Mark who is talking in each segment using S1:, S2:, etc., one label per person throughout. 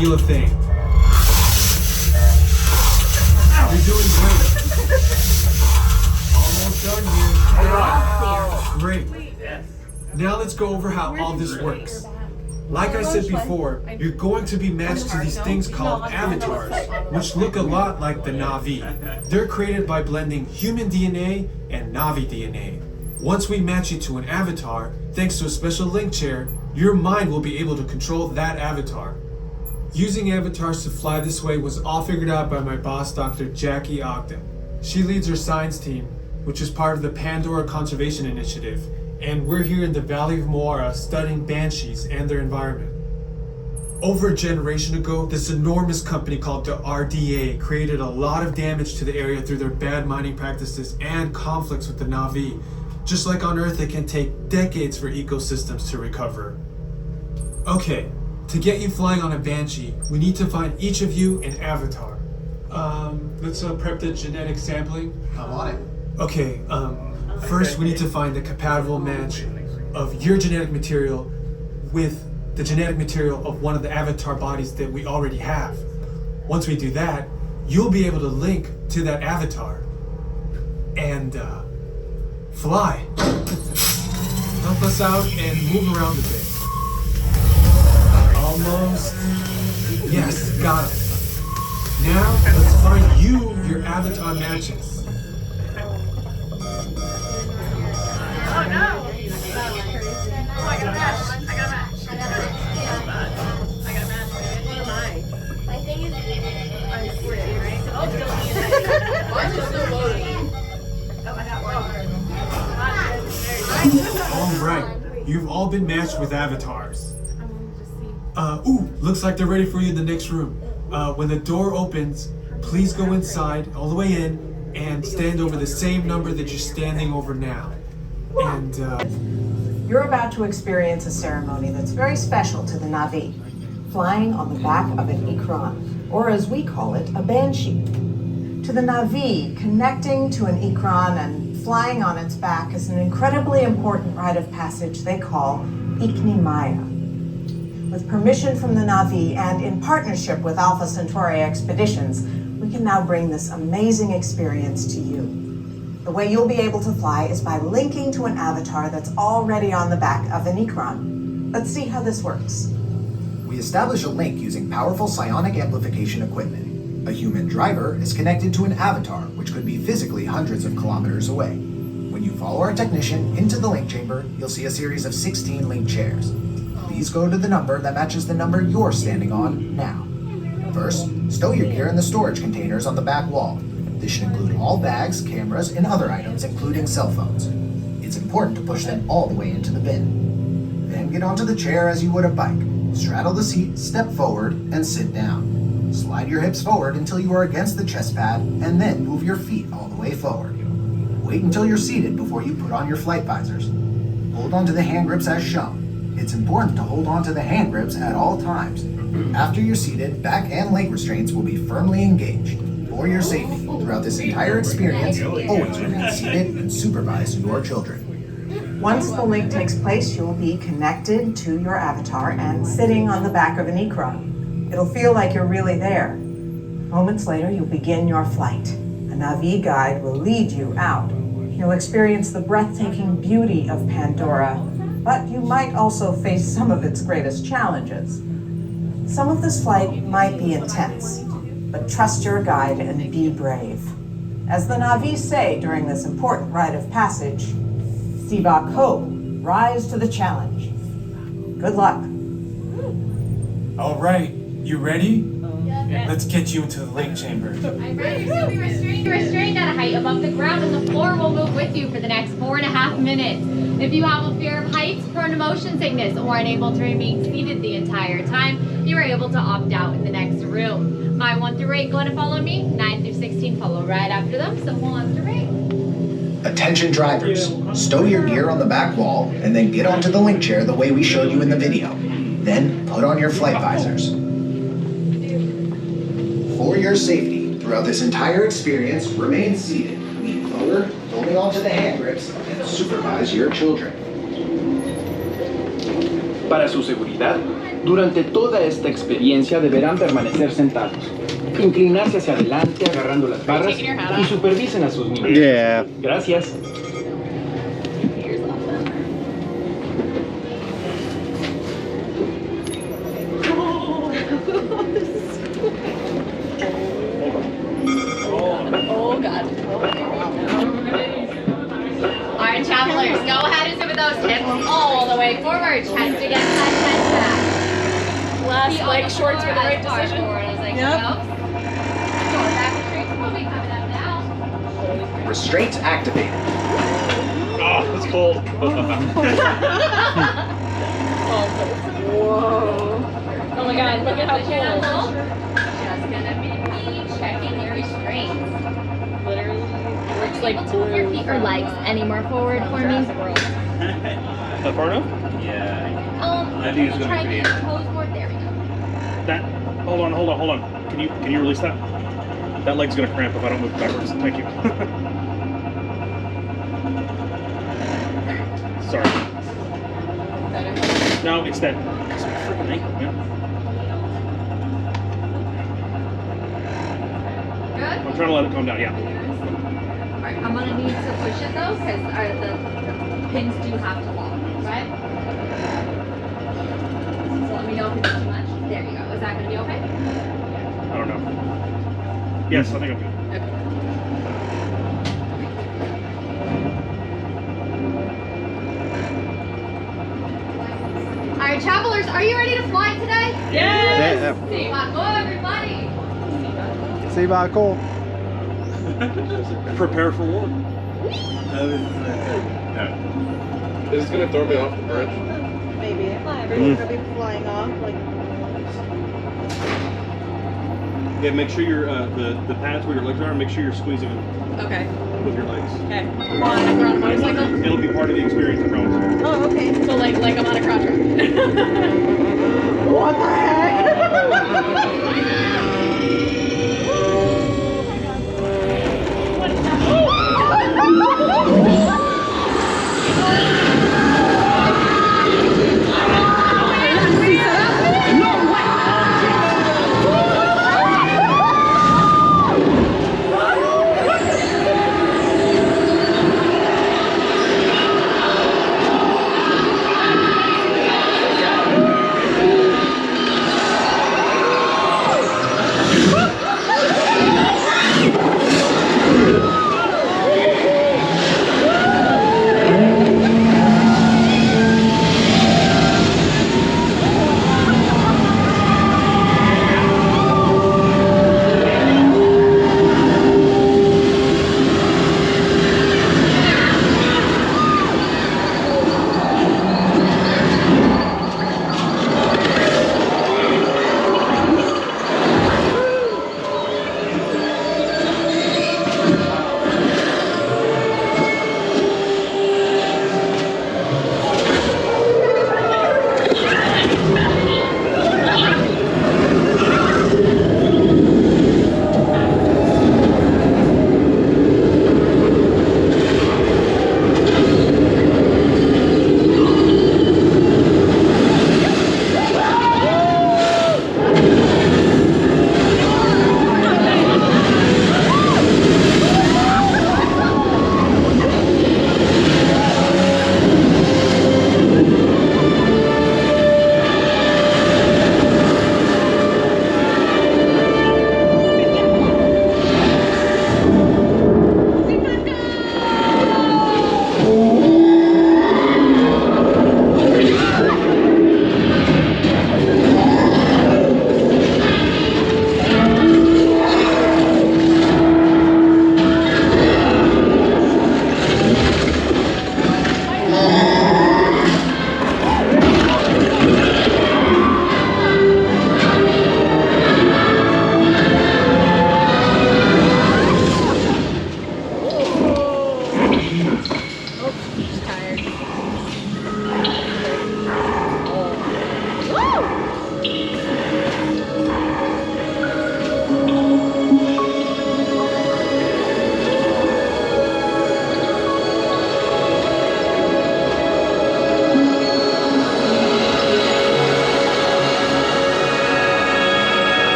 S1: feel a thing. You're doing great. Almost done here. Great. Now let's go over how all this works. Like I said before, you're going to be matched to these things called avatars, which look a lot like the Na'vi. They're created by blending human DNA and Na'vi DNA. Once we match you to an avatar, thanks to a special link chair, your mind will be able to control that avatar. Using avatars to fly this way was all figured out by my boss, Dr. Jackie Ogden. She leads our science team, which is part of the Pandora Conservation Initiative, and we're here in the Valley of Moara studying banshees and their environment. Over a generation ago, this enormous company called the RDA created a lot of damage to the area through their bad mining practices and conflicts with the Na'vi. Just like on Earth, it can take decades for ecosystems to recover. Okay, to get you flying on a banshee, we need to find each of you an avatar. Let's prep the genetic sampling.
S2: I'm on it.
S1: Okay, first we need to find the compatible match of your genetic material with the genetic material of one of the avatar bodies that we already have. Once we do that, you'll be able to link to that avatar and fly. Help us out and move around a bit. Almost. Yes, got it. Now, let's find you your avatar matches.
S3: Oh no! Oh, I got a match. I got a match. I got a match. What am I? My thing is, I'm 40, right? Oh, mine's just so loaded. Oh, I got one.
S1: All right, you've all been matched with avatars. Ooh, looks like they're ready for you in the next room. When the door opens, please go inside, all the way in, and stand over the same number that you're standing over now. And,
S4: You're about to experience a ceremony that's very special to the Na'vi, flying on the back of an ikran, or as we call it, a banshee. To the Na'vi, connecting to an ikran and flying on its back is an incredibly important rite of passage they call Ikni. With permission from the Na'vi and in partnership with Alpha Centauri Expeditions, we can now bring this amazing experience to you. The way you'll be able to fly is by linking to an avatar that's already on the back of an ikran. Let's see how this works.
S2: We establish a link using powerful psionic amplification equipment. A human driver is connected to an avatar, which could be physically hundreds of kilometers away. When you follow our technician into the link chamber, you'll see a series of 16 link chairs. Please go to the number that matches the number you're standing on now. First, stow your gear in the storage containers on the back wall. This should include all bags, cameras, and other items, including cell phones. It's important to push them all the way into the bin. Then get onto the chair as you would a bike. Straddle the seat, step forward, and sit down. Slide your hips forward until you are against the chest pad, and then move your feet all the way forward. Wait until you're seated before you put on your flight visors. Hold onto the hand grips as shown. It's important to hold on to the hand grips at all times. After you're seated, back and leg restraints will be firmly engaged. For your safety, throughout this entire experience, always remain seated and supervise your children.
S4: Once the link takes place, you'll be connected to your avatar and sitting on the back of an ikran. It'll feel like you're really there. Moments later, you'll begin your flight. A Na'vi guide will lead you out. You'll experience the breathtaking beauty of Pandora, but you might also face some of its greatest challenges. Some of this flight might be intense, but trust your guide and be brave. As the Na'vi say during this important rite of passage, Siva Ko, rise to the challenge. Good luck.
S1: all right, you ready? Let's get you into the lake chamber.
S5: I'm ready to be restrained at a height above the ground, and the floor will move with you for the next 4.5 minutes. If you have a fear of heights, prone to motion sickness, or unable to remain seated the entire time, you are able to opt out in the next room. My 1 through 8 going to follow me. 9 through 16 follow right after them. So 1 through 8.
S2: Attention drivers, stow your gear on the back wall and then get onto the link chair the way we showed you in the video. Then put on your flight visors. For your safety, throughout this entire experience, remain seated, lean forward, holding onto the hand grips, and supervise your children.
S6: Para su seguridad, durante toda esta experiencia deberán permanecer sentados, inclinarse hacia adelante agarrando las barras y supervisen a sus niños.
S7: Yeah.
S6: Gracias.
S3: Oh God.
S5: Alright, travelers, go ahead and sit with those hips all the way forward. Chest against that chest back.
S3: Last
S5: Feet on
S3: leg
S5: the
S3: shorts
S5: floor
S3: were the right
S5: as far
S3: decision.
S5: forward as I can
S3: Yep.
S5: go. Going back to straight. We'll be coming up now.
S2: Restraints activated.
S8: Oh, it's cold.
S3: Whoa. Oh my God, look at how
S5: Position on
S3: cool.
S5: hold. Just gonna be me checking your restraints.
S3: Literally works like
S5: Able to move your feet or legs any more forward for me?
S8: That far enough?
S5: I
S8: think it's gonna
S5: try
S8: be
S5: and get your toes more. There we go.
S8: That. Hold on. Can you release that? That leg's gonna cramp if I don't move backwards. Thank you. Sorry. No, it's that. It's my freaking ankle, man.
S5: Good?
S8: I'm trying to let it calm down. Yeah.
S5: Alright, I'm gonna need to push it though, because the pins do have to lock, right? So let me know if it's too much. There you go. Is that gonna be okay?
S8: I don't know. Yes, I think I'm good.
S5: Alright, travelers, are you ready to fly today?
S7: Yeah.
S5: See you on board, everybody!
S7: See about cool.
S8: Prepare for war.
S9: Is this gonna throw me off the bridge?
S3: Maybe. Everyone's gonna be flying off like.
S8: Yeah, make sure you're the pads where your legs are. Make sure you're squeezing them
S3: Okay.
S8: with your legs.
S3: Okay. Come on, we're on a motorcycle.
S8: It'll be part of the experience, I promise.
S3: Oh, okay. So like I'm on a crotch rock. What the heck?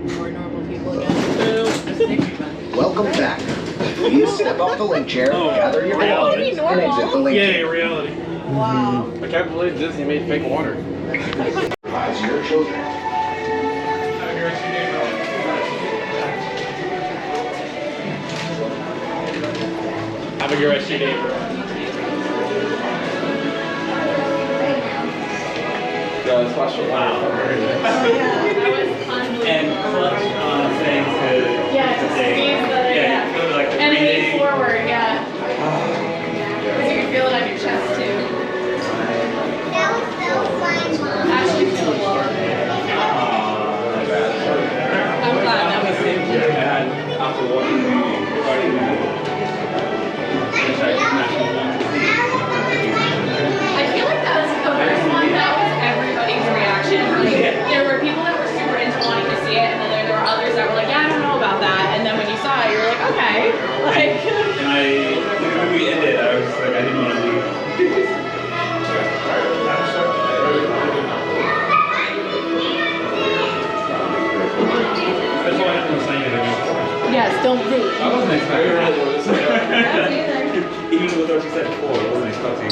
S3: We're normal people again.
S2: Welcome back. Please step off the link chair, gather your
S8: reality.
S2: belongings, and exit the link
S8: Yay,
S2: chair.
S8: reality.
S3: Wow.
S9: I can't believe Disney made fake water.
S2: As your children.
S8: Have a good rest of your day, everyone.
S9: The splash of
S8: Wow.
S10: And clutch things to
S3: Yeah.
S10: go to like the
S3: And lean
S10: breathing.
S3: forward, yeah. Because you can feel it on your chest too. Ashley feels I'm glad that was safe.
S10: And after watching the regarding that,
S3: I feel like that was the first one that was everybody's reaction. Like, there were people that were super into wanting to see it, and then there were others that were like, yeah, I don't know about that. And then when you saw it, you were like, okay. Like,
S10: and when the movie ended, I was like, I didn't want to leave. That's why I didn't sign it again.
S3: yes, don't root.
S10: I wasn't expecting that. Even with what you said before, I wasn't expecting